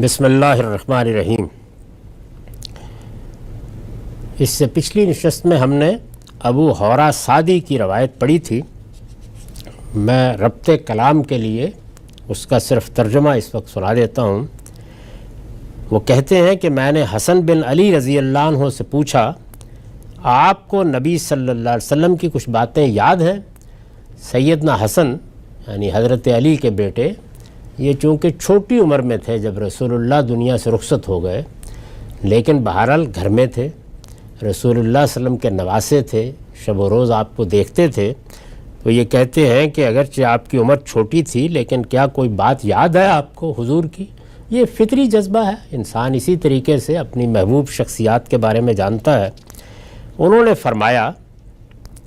بسم اللہ الرحمن الرحیم۔ اس سے پچھلی نشست میں ہم نے ابو حورہ سعدی کی روایت پڑھی تھی۔ میں ربط کلام کے لیے اس کا صرف ترجمہ اس وقت سنا دیتا ہوں۔ وہ کہتے ہیں کہ میں نے حسن بن علی رضی اللہ عنہ سے پوچھا، آپ کو نبی صلی اللہ علیہ وسلم کی کچھ باتیں یاد ہیں؟ سیدنا حسن یعنی حضرت علی کے بیٹے، یہ چونکہ چھوٹی عمر میں تھے جب رسول اللہ دنیا سے رخصت ہو گئے، لیکن بہرحال گھر میں تھے، رسول اللہ صلی اللہ علیہ وسلم کے نواسے تھے، شب و روز آپ کو دیکھتے تھے۔ تو یہ کہتے ہیں کہ اگرچہ آپ کی عمر چھوٹی تھی لیکن کیا کوئی بات یاد ہے آپ کو حضور کی؟ یہ فطری جذبہ ہے، انسان اسی طریقے سے اپنی محبوب شخصیات کے بارے میں جانتا ہے۔ انہوں نے فرمایا،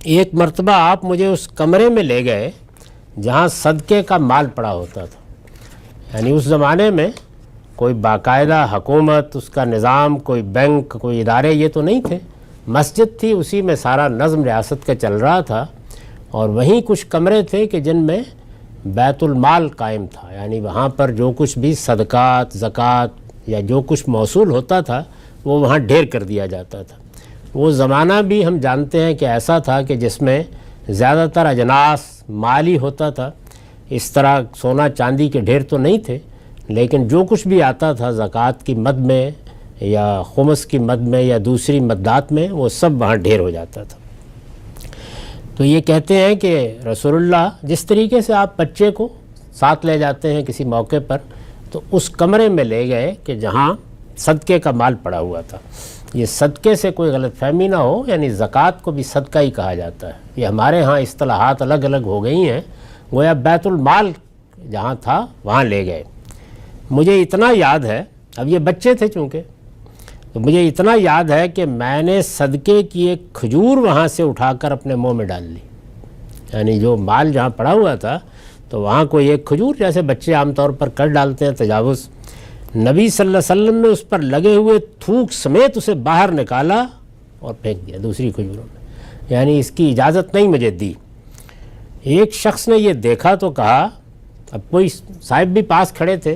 ایک مرتبہ آپ مجھے اس کمرے میں لے گئے جہاں صدقے کا مال پڑا ہوتا تھا۔ یعنی اس زمانے میں کوئی باقاعدہ حکومت، اس کا نظام، کوئی بینک، کوئی ادارے یہ تو نہیں تھے، مسجد تھی، اسی میں سارا نظم ریاست کا چل رہا تھا، اور وہیں کچھ کمرے تھے کہ جن میں بیت المال قائم تھا، یعنی وہاں پر جو کچھ بھی صدقات، زکوٰۃ یا جو کچھ موصول ہوتا تھا وہ وہاں ڈھیر کر دیا جاتا تھا۔ وہ زمانہ بھی ہم جانتے ہیں کہ ایسا تھا کہ جس میں زیادہ تر اجناس مالی ہوتا تھا، اس طرح سونا چاندی کے ڈھیر تو نہیں تھے، لیکن جو کچھ بھی آتا تھا زکوٰۃ کی مد میں یا خمس کی مد میں یا دوسری مدات میں، وہ سب وہاں ڈھیر ہو جاتا تھا۔ تو یہ کہتے ہیں کہ رسول اللہ جس طریقے سے آپ بچے کو ساتھ لے جاتے ہیں کسی موقع پر، تو اس کمرے میں لے گئے کہ جہاں صدقے کا مال پڑا ہوا تھا۔ یہ صدقے سے کوئی غلط فہمی نہ ہو، یعنی زکوٰۃ کو بھی صدقہ ہی کہا جاتا ہے۔ یہ ہمارے ہاں اصطلاحات الگ الگ ہو گئی ہیں، گویا بیت المال جہاں تھا وہاں لے گئے۔ مجھے اتنا یاد ہے، اب یہ بچے تھے چونکہ، تو مجھے اتنا یاد ہے کہ میں نے صدقے کی ایک کھجور وہاں سے اٹھا کر اپنے منہ میں ڈال لی۔ یعنی جو مال جہاں پڑا ہوا تھا تو وہاں کوئی ایک کھجور، جیسے بچے عام طور پر کر ڈالتے ہیں تجاوز، نبی صلی اللہ علیہ وسلم نے اس پر لگے ہوئے تھوک سمیت اسے باہر نکالا اور پھینک دیا دوسری کھجوروں میں، یعنی اس کی اجازت نہیں مجھے دی۔ ایک شخص نے یہ دیکھا تو کہا، اب کوئی صاحب بھی پاس کھڑے تھے،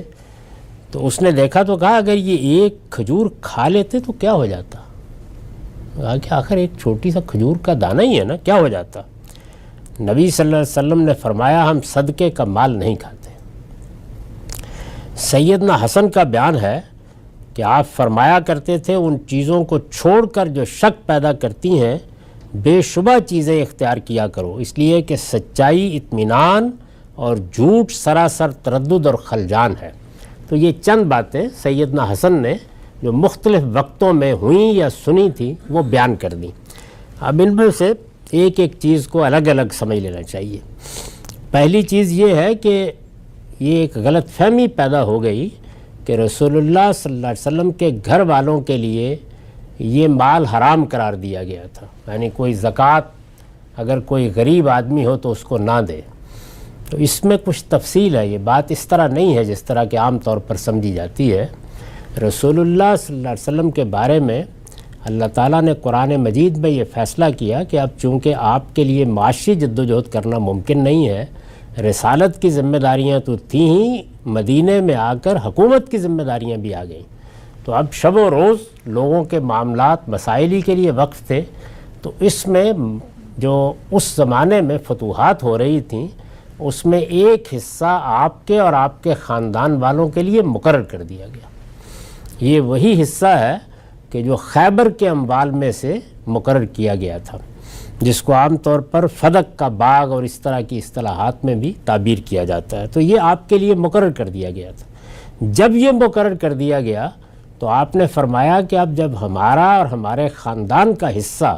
تو اس نے دیکھا تو کہا اگر یہ ایک کھجور کھا لیتے تو کیا ہو جاتا؟ کہا کہ آخر ایک چھوٹی سا کھجور کا دانہ ہی ہے نا، کیا ہو جاتا؟ نبی صلی اللہ علیہ وسلم نے فرمایا، ہم صدقے کا مال نہیں کھاتے۔ سیدنا حسن کا بیان ہے کہ آپ فرمایا کرتے تھے، ان چیزوں کو چھوڑ کر جو شک پیدا کرتی ہیں بے شبہ چیزیں اختیار کیا کرو، اس لیے کہ سچائی اطمینان اور جھوٹ سراسر تردد اور خلجان ہے۔ تو یہ چند باتیں سیدنا حسن نے جو مختلف وقتوں میں ہوئیں یا سنی تھیں وہ بیان کر دیں۔ اب ان میں سے ایک ایک چیز کو الگ الگ سمجھ لینا چاہیے۔ پہلی چیز یہ ہے کہ یہ ایک غلط فہمی پیدا ہو گئی کہ رسول اللہ صلی اللہ علیہ وسلم کے گھر والوں کے لیے یہ مال حرام قرار دیا گیا تھا، یعنی کوئی زکوٰۃ اگر کوئی غریب آدمی ہو تو اس کو نہ دے۔ تو اس میں کچھ تفصیل ہے، یہ بات اس طرح نہیں ہے جس طرح کہ عام طور پر سمجھی جاتی ہے۔ رسول اللہ صلی اللہ علیہ وسلم کے بارے میں اللہ تعالیٰ نے قرآن مجید میں یہ فیصلہ کیا کہ اب چونکہ آپ کے لیے معاشی جد و جہد کرنا ممکن نہیں ہے، رسالت کی ذمہ داریاں تو تھیں ہی، مدینے میں آ کر حکومت کی ذمہ داریاں بھی آ گئیں، تو اب شب و روز لوگوں کے معاملات مسائلی کے لیے وقف تھے۔ تو اس میں جو اس زمانے میں فتوحات ہو رہی تھیں، اس میں ایک حصہ آپ کے اور آپ کے خاندان والوں کے لیے مقرر کر دیا گیا۔ یہ وہی حصہ ہے کہ جو خیبر کے اموال میں سے مقرر کیا گیا تھا، جس کو عام طور پر فدق کا باغ اور اس طرح کی اصطلاحات میں بھی تعبیر کیا جاتا ہے۔ تو یہ آپ کے لیے مقرر کر دیا گیا تھا۔ جب یہ مقرر کر دیا گیا تو آپ نے فرمایا کہ اب جب ہمارا اور ہمارے خاندان کا حصہ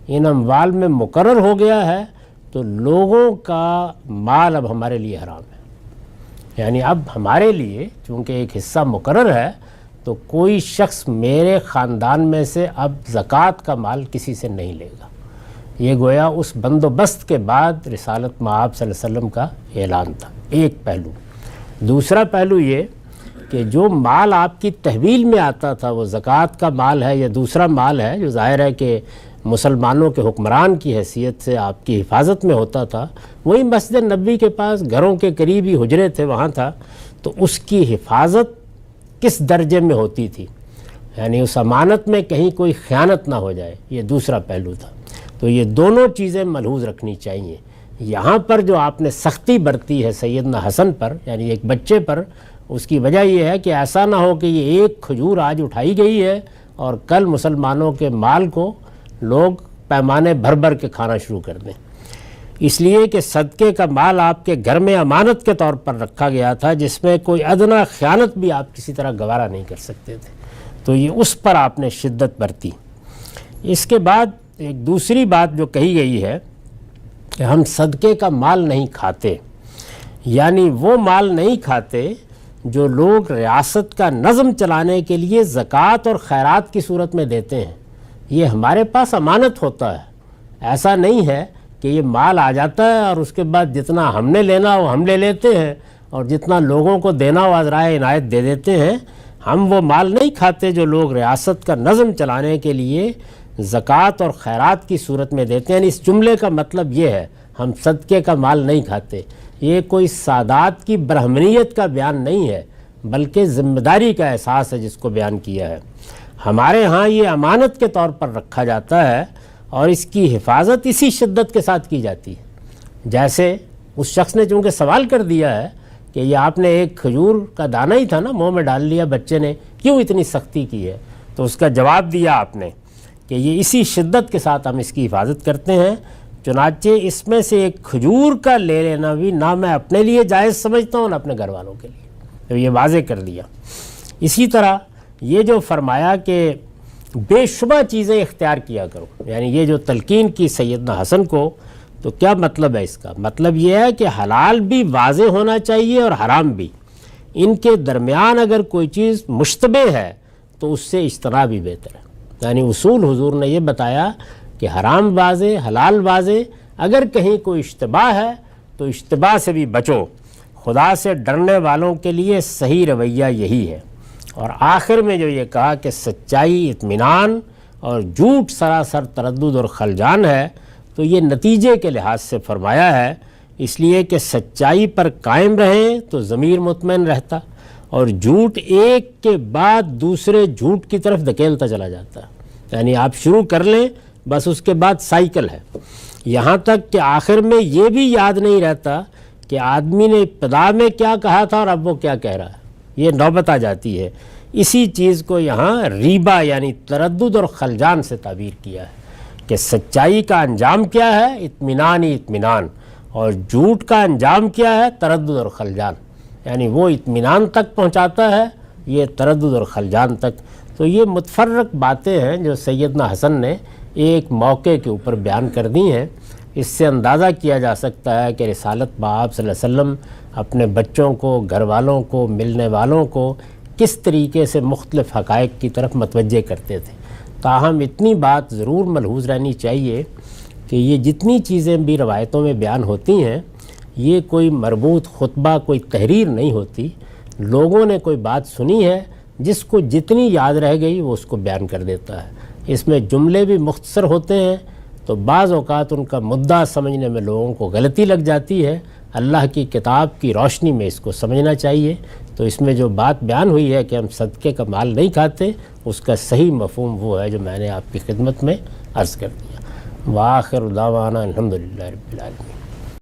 ان اموال میں مقرر ہو گیا ہے تو لوگوں کا مال اب ہمارے لیے حرام ہے۔ یعنی اب ہمارے لیے چونکہ ایک حصہ مقرر ہے تو کوئی شخص میرے خاندان میں سے اب زکوٰۃ کا مال کسی سے نہیں لے گا۔ یہ گویا اس بندوبست کے بعد رسالت مآب صلی اللہ علیہ وسلم کا اعلان تھا، ایک پہلو۔ دوسرا پہلو یہ کہ جو مال آپ کی تحویل میں آتا تھا وہ زکوٰۃ کا مال ہے یا دوسرا مال ہے جو ظاہر ہے کہ مسلمانوں کے حکمران کی حیثیت سے آپ کی حفاظت میں ہوتا تھا، وہی مسجد نبوی کے پاس گھروں کے قریب ہی حجرے تھے وہاں تھا، تو اس کی حفاظت کس درجے میں ہوتی تھی، یعنی اس امانت میں کہیں کوئی خیانت نہ ہو جائے، یہ دوسرا پہلو تھا۔ تو یہ دونوں چیزیں ملحوظ رکھنی چاہیے۔ یہاں پر جو آپ نے سختی برتی ہے سیدنا حسن پر، یعنی ایک بچے پر، اس کی وجہ یہ ہے کہ ایسا نہ ہو کہ یہ ایک کھجور آج اٹھائی گئی ہے اور کل مسلمانوں کے مال کو لوگ پیمانے بھر بھر کے کھانا شروع کر دیں۔ اس لیے کہ صدقے کا مال آپ کے گھر میں امانت کے طور پر رکھا گیا تھا، جس میں کوئی ادنا خیانت بھی آپ کسی طرح گوارا نہیں کر سکتے تھے، تو یہ اس پر آپ نے شدت برتی۔ اس کے بعد ایک دوسری بات جو کہی گئی ہے کہ ہم صدقے کا مال نہیں کھاتے، یعنی وہ مال نہیں کھاتے جو لوگ ریاست کا نظم چلانے کے لیے زکوٰۃ اور خیرات کی صورت میں دیتے ہیں۔ یہ ہمارے پاس امانت ہوتا ہے، ایسا نہیں ہے کہ یہ مال آ جاتا ہے اور اس کے بعد جتنا ہم نے لینا وہ ہم لے لیتے ہیں اور جتنا لوگوں کو دینا وہ عذرائے عنایت دے دیتے ہیں۔ ہم وہ مال نہیں کھاتے جو لوگ ریاست کا نظم چلانے کے لیے زکوٰۃ اور خیرات کی صورت میں دیتے ہیں۔ یعنی اس جملے کا مطلب یہ ہے ہم صدقے کا مال نہیں کھاتے، یہ کوئی سادات کی برہمنیت کا بیان نہیں ہے، بلکہ ذمہ داری کا احساس ہے جس کو بیان کیا ہے۔ ہمارے ہاں یہ امانت کے طور پر رکھا جاتا ہے اور اس کی حفاظت اسی شدت کے ساتھ کی جاتی ہے۔ جیسے اس شخص نے چونکہ سوال کر دیا ہے کہ یہ آپ نے ایک کھجور کا دانہ ہی تھا نا، منہ میں ڈال لیا بچے نے، کیوں اتنی سختی کی ہے؟ تو اس کا جواب دیا آپ نے کہ یہ اسی شدت کے ساتھ ہم اس کی حفاظت کرتے ہیں، چنانچہ اس میں سے ایک کھجور کا لے لینا بھی نہ میں اپنے لیے جائز سمجھتا ہوں نہ اپنے گھر والوں کے لیے، تو یہ واضح کر دیا۔ اسی طرح یہ جو فرمایا کہ بے شبہ چیزیں اختیار کیا کرو، یعنی یہ جو تلقین کی سیدنا حسن کو، تو کیا مطلب ہے اس کا؟ مطلب یہ ہے کہ حلال بھی واضح ہونا چاہیے اور حرام بھی، ان کے درمیان اگر کوئی چیز مشتبہ ہے تو اس سے اجتناب بھی بہتر ہے۔ یعنی اصول حضور نے یہ بتایا کہ حرام واضح، حلال واضح، اگر کہیں کوئی اشتباہ ہے تو اشتباہ سے بھی بچو۔ خدا سے ڈرنے والوں کے لیے صحیح رویہ یہی ہے۔ اور آخر میں جو یہ کہا کہ سچائی اطمینان اور جھوٹ سراسر تردد اور خلجان ہے، تو یہ نتیجے کے لحاظ سے فرمایا ہے، اس لیے کہ سچائی پر قائم رہیں تو ضمیر مطمئن رہتا، اور جھوٹ ایک کے بعد دوسرے جھوٹ کی طرف دھکیلتا چلا جاتا ہے۔ یعنی آپ شروع کر لیں، بس اس کے بعد سائیکل ہے، یہاں تک کہ آخر میں یہ بھی یاد نہیں رہتا کہ آدمی نے ابتدا میں کیا کہا تھا اور اب وہ کیا کہہ رہا ہے، یہ نوبت آ جاتی ہے۔ اسی چیز کو یہاں ریبہ یعنی تردد اور خلجان سے تعبیر کیا ہے کہ سچائی کا انجام کیا ہے؟ اطمینان ہی اطمینان، اور جھوٹ کا انجام کیا ہے؟ تردد اور خلجان، یعنی وہ اطمینان تک پہنچاتا ہے، یہ تردد اور خلجان تک۔ تو یہ متفرق باتیں ہیں جو سیدنا حسن نے ایک موقع کے اوپر بیان کر دی ہیں۔ اس سے اندازہ کیا جا سکتا ہے کہ رسالت بآب صلی اللہ علیہ وسلم اپنے بچوں کو، گھر والوں کو، ملنے والوں کو کس طریقے سے مختلف حقائق کی طرف متوجہ کرتے تھے۔ تاہم اتنی بات ضرور ملحوظ رہنی چاہیے کہ یہ جتنی چیزیں بھی روایتوں میں بیان ہوتی ہیں، یہ کوئی مربوط خطبہ، کوئی تحریر نہیں ہوتی۔ لوگوں نے کوئی بات سنی ہے، جس کو جتنی یاد رہ گئی وہ اس کو بیان کر دیتا ہے۔ اس میں جملے بھی مختصر ہوتے ہیں، تو بعض اوقات ان کا مدعا سمجھنے میں لوگوں کو غلطی لگ جاتی ہے۔ اللہ کی کتاب کی روشنی میں اس کو سمجھنا چاہیے۔ تو اس میں جو بات بیان ہوئی ہے کہ ہم صدقے کا مال نہیں کھاتے، اس کا صحیح مفہوم وہ ہے جو میں نے آپ کی خدمت میں عرض کر دیا۔ وآخر دعوانا الحمدللہ رب العالمین۔